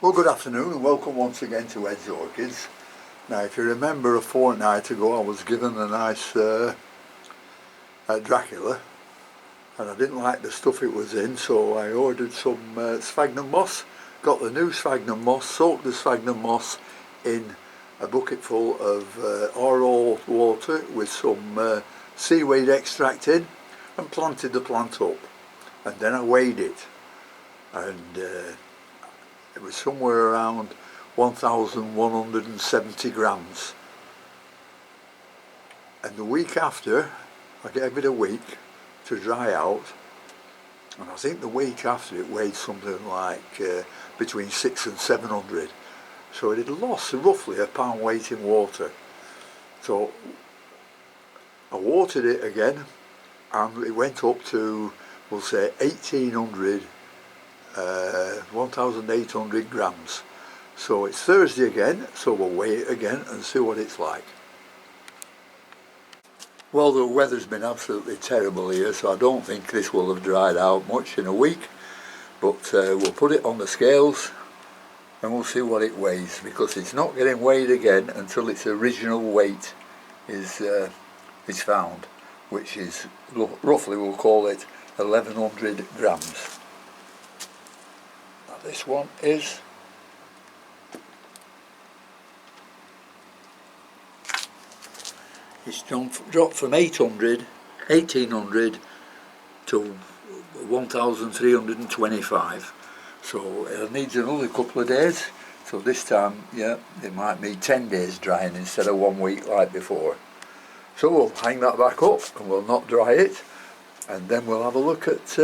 Well, good afternoon and welcome once again to H2O Kids. Now, if you remember, a fortnight ago I was given a nice Dracula, and I didn't like the stuff it was in, so I ordered some sphagnum moss. Got the new sphagnum moss, soaked the sphagnum moss in a bucket full of oil water with some seaweed extract in, and planted the plant up. And then I weighed it, and it was somewhere around 1,170 grams. And the week after, I gave it a week to dry out, and I think the week after it weighed something like between 600 and 700. So it had lost roughly a pound weight in water. So I watered it again, and it went up to, we'll say, 1,800 1,800 grams. So it's Thursday again, so we'll weigh it again and see what it's like. Well, the weather's been absolutely terrible here, so I don't think this will have dried out much in a week, but we'll put it on the scales and we'll see what it weighs, because it's not getting weighed again until its original weight is found, which is roughly, we'll call it 1,100 grams. This one is it's dropped from 1,800 to 1,325, so it needs another couple of days. So this time, yeah, it might need 10 days drying instead of 1 week like before. So we'll hang that back up and we'll not dry it, and then we'll have a look at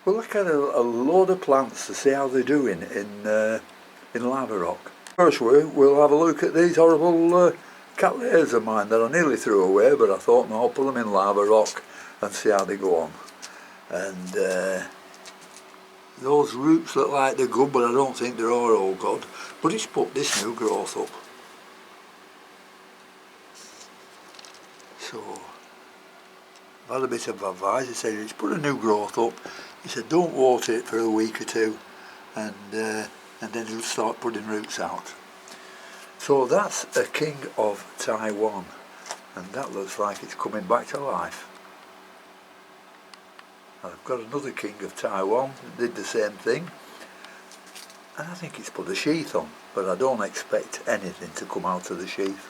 we'll look at a load of plants to see how they're doing in lava rock. First we'll have a look at these horrible cattleyas of mine that I nearly threw away, but I thought, no, I'll put them in lava rock and see how they go on. And those roots look like they're good, but I don't think they're all good. But it's put this new growth up. So I've had a bit of advice. He said, it's put a new growth up. He said, don't water it for a week or two, and then it'll start putting roots out. So that's a king of Taiwan, and that looks like it's coming back to life. I've got another king of Taiwan that did the same thing, and I think it's put a sheath on, but I don't expect anything to come out of the sheath.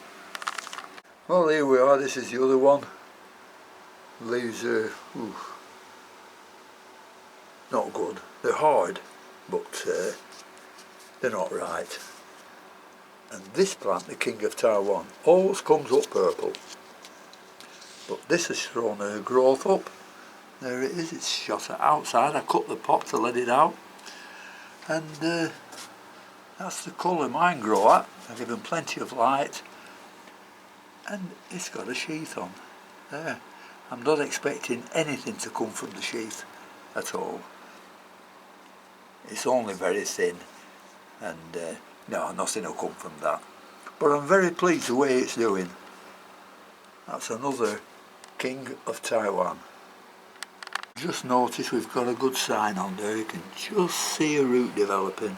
Well, here we are. This is the other one. Leaves are not good. They're hard, but they're not right. And this plant, the king of Taiwan, always comes up purple. But this has thrown a growth up. There it is, it's shot outside. I cut the pot to let it out. And that's the colour mine grow at. I give them plenty of light. And it's got a sheath on. There. I'm not expecting anything to come from the sheath at all. It's only very thin, and no, nothing will come from that. But I'm very pleased the way it's doing. That's another king of Taiwan. Just notice we've got a good sign on there. You can just see a root developing.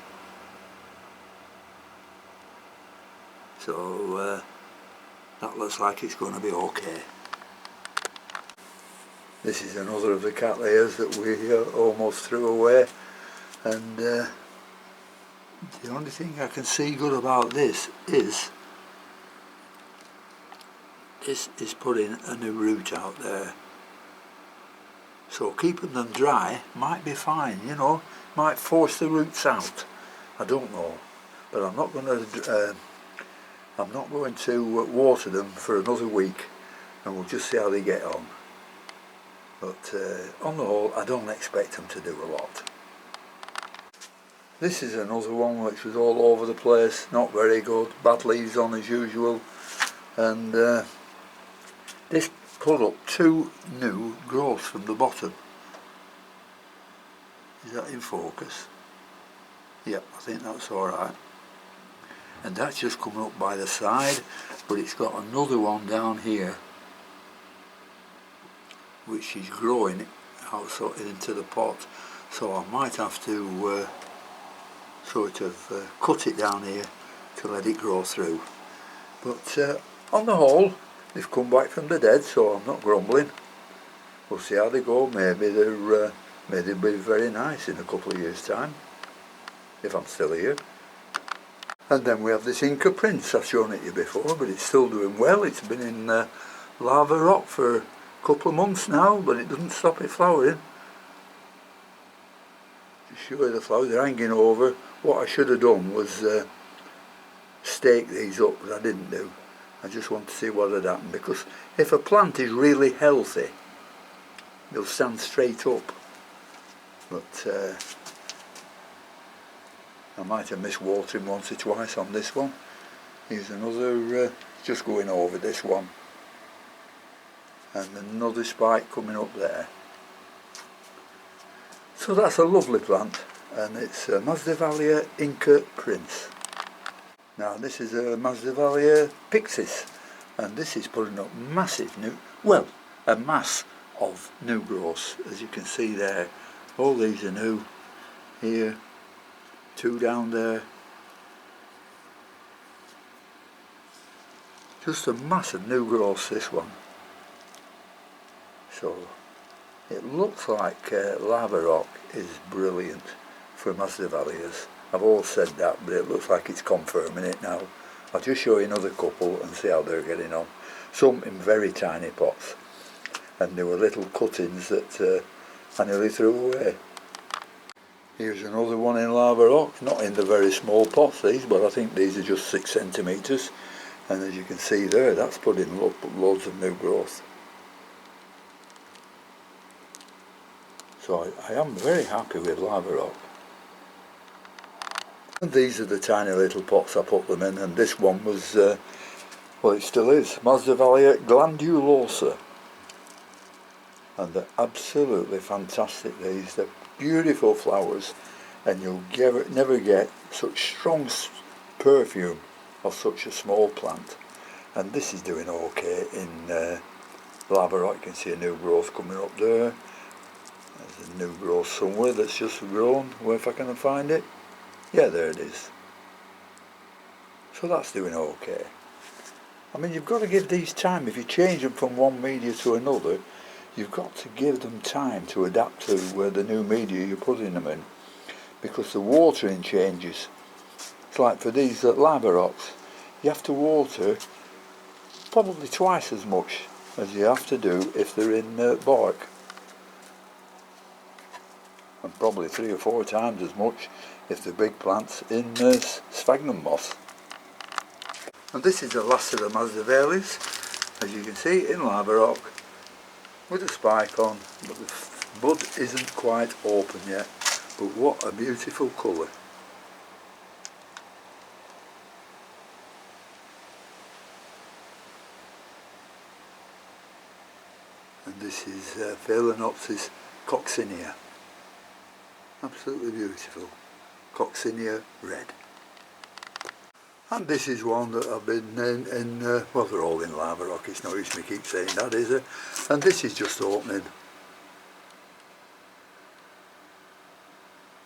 So that looks like it's going to be okay. This is another of the cattleyas that we almost threw away, and the only thing I can see good about this is putting a new root out there. So keeping them dry might be fine, you know, might force the roots out. I don't know, but I'm not going to water them for another week, and we'll just see how they get on. But on the whole, I don't expect them to do a lot. This is another one which was all over the place, not very good, bad leaves on as usual, and this put up 2 new growths from the bottom. Is that in focus? Yep, I think that's alright. And that's just coming up by the side, but it's got another one down here which is growing out into the pot, so I might have to sort of cut it down here to let it grow through. But on the whole, they've come back from the dead, so I'm not grumbling. We'll see how they go. Maybe they'll be very nice in a couple of years' time, if I'm still here. And then we have this Inca Prince. I've shown it you before, but it's still doing well. It's been in lava rock for a couple of months now, but it doesn't stop it flowering. To show you the flowers, they're hanging over. What I should have done was stake these up, but I didn't do. I just want to see what had happened, because if a plant is really healthy, they'll stand straight up. But I might have missed watering once or twice on this one. Here's another, just going over this one. And another spike coming up there. So that's a lovely plant, and it's Masdevallia Inca Prince. Now this is a Masdevallia Pixis, and this is putting up massive a mass of new growths, as you can see there. All these are new. Here, 2 down there. Just a mass of new growths, this one. So it looks like lava rock is brilliant for Masdevallias. I've always said that, but it looks like it's confirming it now. I'll just show you another couple and see how they're getting on. Some in very tiny pots, and there were little cuttings that I nearly threw away. Here's another one in lava rock, not in the very small pots these, but I think these are just 6 centimetres. And as you can see there, that's putting loads of new growth. So I am very happy with lava rock. And these are the tiny little pots I put them in, and this one was, well, it still is, Masdevallia glandulosa. And they're absolutely fantastic, these. They're beautiful flowers, and you'll never get such strong perfume of such a small plant. And this is doing okay in lava rock. You can see a new growth coming up there. There's a new growth somewhere that's just grown, if I can find it. Yeah, there it is. So that's doing okay. I mean, you've got to give these time. If you change them from one media to another, you've got to give them time to adapt to the new media you're putting them in, because the watering changes. It's like for these lava rocks, you have to water probably twice as much as you have to do if they're in bark, and probably 3 or 4 times as much if they're big plants in sphagnum moss. And this is the last of the Masdevallias, as you can see, in lava rock, with a spike on, but the bud isn't quite open yet. But what a beautiful colour. And this is Phalaenopsis coccinea. Absolutely beautiful. Coccinea red. And this is one that I've been in well, they're all in lava rock, it's no use me keep saying that, is it? And this is just opening.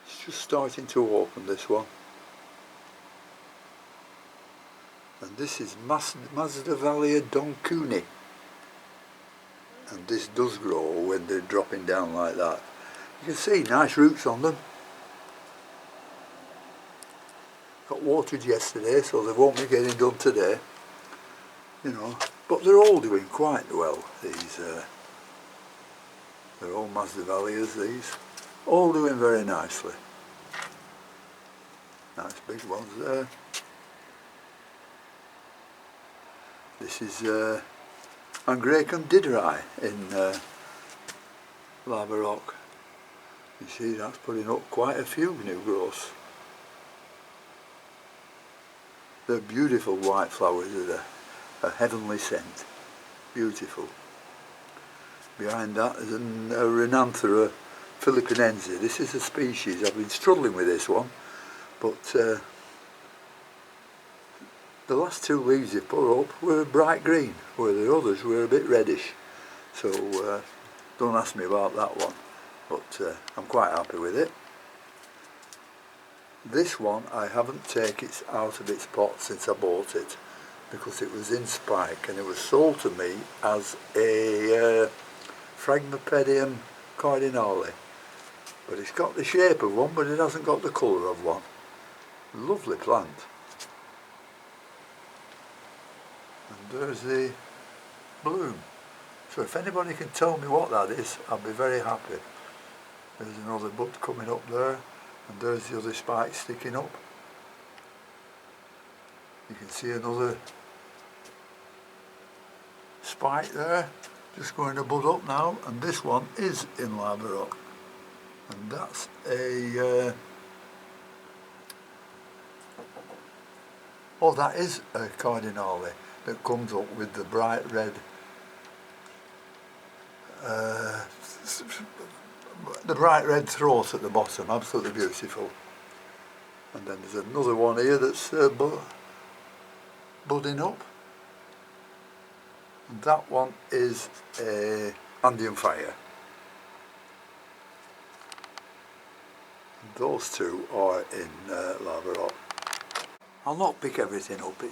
It's just starting to open, this one. And this is Masdevallia doncuni. And this does grow when they're dropping down like that. You can see nice roots on them. Got watered yesterday, so they won't be getting done today. You know, but they're all doing quite well, these. They're all Masdevallias, these. All doing very nicely. Nice big ones there. This is Angraecum dideri in lava rock. You see, that's putting up quite a few new growths. They're beautiful white flowers with a heavenly scent. Beautiful. Behind that is a Rhinanthera philippinense. This is a species. I've been struggling with this one, but the last 2 leaves they put up were bright green, where the others were a bit reddish. So don't ask me about that one, but I'm quite happy with it. This one I haven't taken it out of its pot since I bought it, because it was in spike and it was sold to me as a Phragmipedium cardinale. But it's got the shape of one, but it hasn't got the colour of one. Lovely plant. And there's the bloom. So if anybody can tell me what that is, I'll be very happy. There's another bud coming up there, and there's the other spike sticking up. You can see another spike there, just going to bud up now, and this one is in lava rock. And that's a, oh, that is a cardinale that comes up with the bright red, throat at the bottom, absolutely beautiful. And then there's another one here that's budding up. And that one is a Andean fire. Those two are in lava rock. I'll not pick everything up,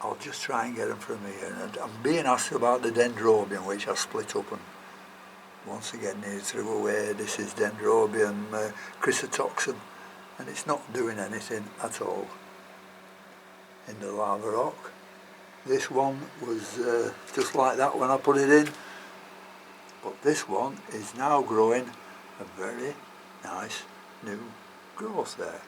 I'll just try and get them from here. And I'm being asked about the Dendrobium, which I split up and once again nearly threw away. This is Dendrobium chrysotoxum, and it's not doing anything at all in the lava rock. This one was just like that when I put it in, but this one is now growing a very nice new growth there.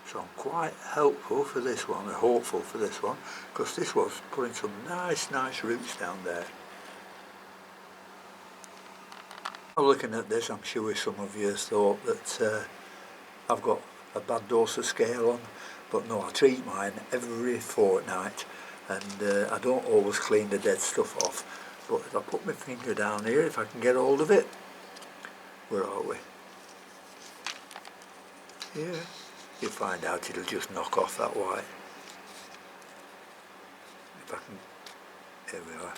So I'm quite hopeful for this one, or hopeful for this one, because this was putting some nice roots down there. Looking at this, I'm sure some of you thought that I've got a bad dose of scale on, but no, I treat mine every fortnight, and I don't always clean the dead stuff off, but if I put my finger down here, if I can get hold of it, where are we? Here. You find out it'll just knock off that white. If I can, there we are.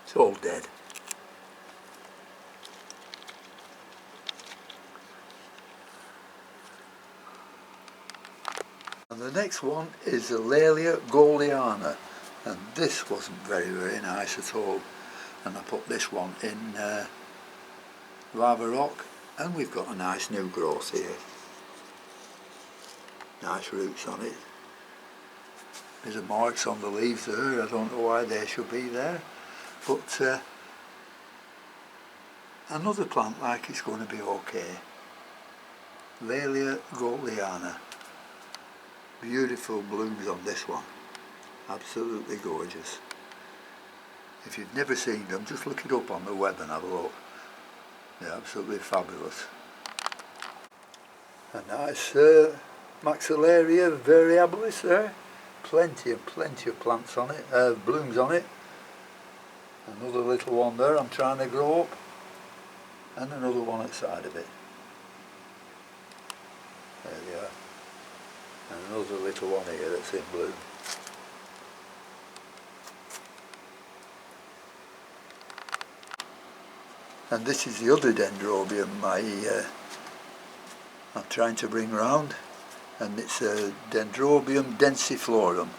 It's all dead. And the next one is the Laelia Goliana, and this wasn't very nice at all. And I put this one in lava rock, and we've got a nice new growth here. Nice roots on it. There's a marks on the leaves there, I don't know why they should be there, but another plant like it's going to be okay. Laelia Goliana. Beautiful blooms on this one, absolutely gorgeous. If you've never seen them, just look it up on the web and have a look. They're absolutely fabulous. A nice Maxillaria variabilis there, plenty of plants on it, blooms on it. Another little one there I'm trying to grow up, and another one outside of it. There they are. And another little one here that's in bloom. And this is the other Dendrobium I'm trying to bring round, and it's a Dendrobium densiflorum,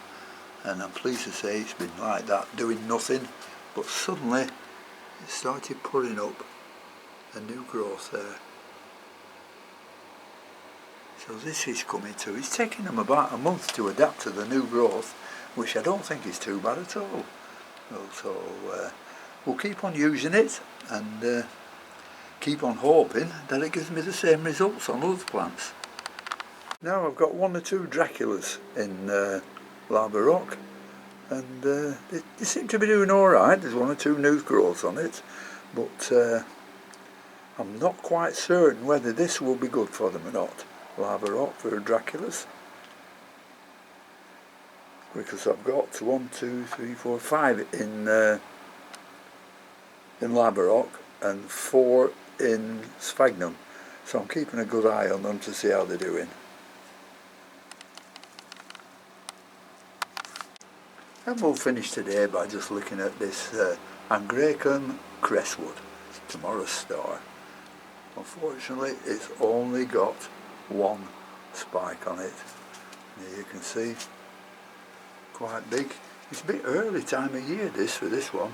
and I'm pleased to say it's been like that, doing nothing, but suddenly it started putting up a new growth there. So this is coming too. It's taken them about a month to adapt to the new growth, which I don't think is too bad at all. So we'll keep on using it and keep on hoping that it gives me the same results on other plants. Now I've got one or two Draculas in lava rock, and they seem to be doing alright. There's one or two new growths on it, but I'm not quite certain whether this will be good for them or not. Lava rock for Draculas, because I've got 1, 2, 3, 4, 5 in lava rock and 4 in sphagnum, so I'm keeping a good eye on them to see how they're doing. And we'll finish today by just looking at this Angraecum crestwood, tomorrow's star. Unfortunately, it's only got one spike on it. Here you can see, quite big. It's a bit early time of year this for this one.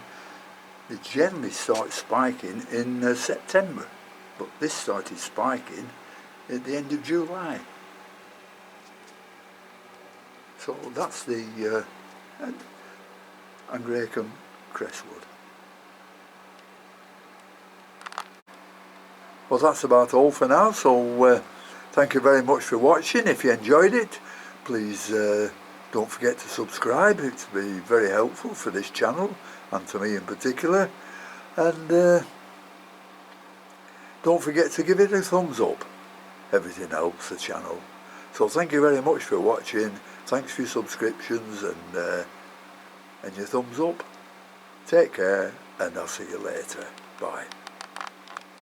They generally start spiking in September, but this started spiking at the end of July. So that's the Angraecum crestwood. Well, that's about all for now, so thank you very much for watching. If you enjoyed it, please don't forget to subscribe. It's been very helpful for this channel and for me in particular. And don't forget to give it a thumbs up. Everything helps the channel. So thank you very much for watching. Thanks for your subscriptions and your thumbs up. Take care, and I'll see you later. Bye.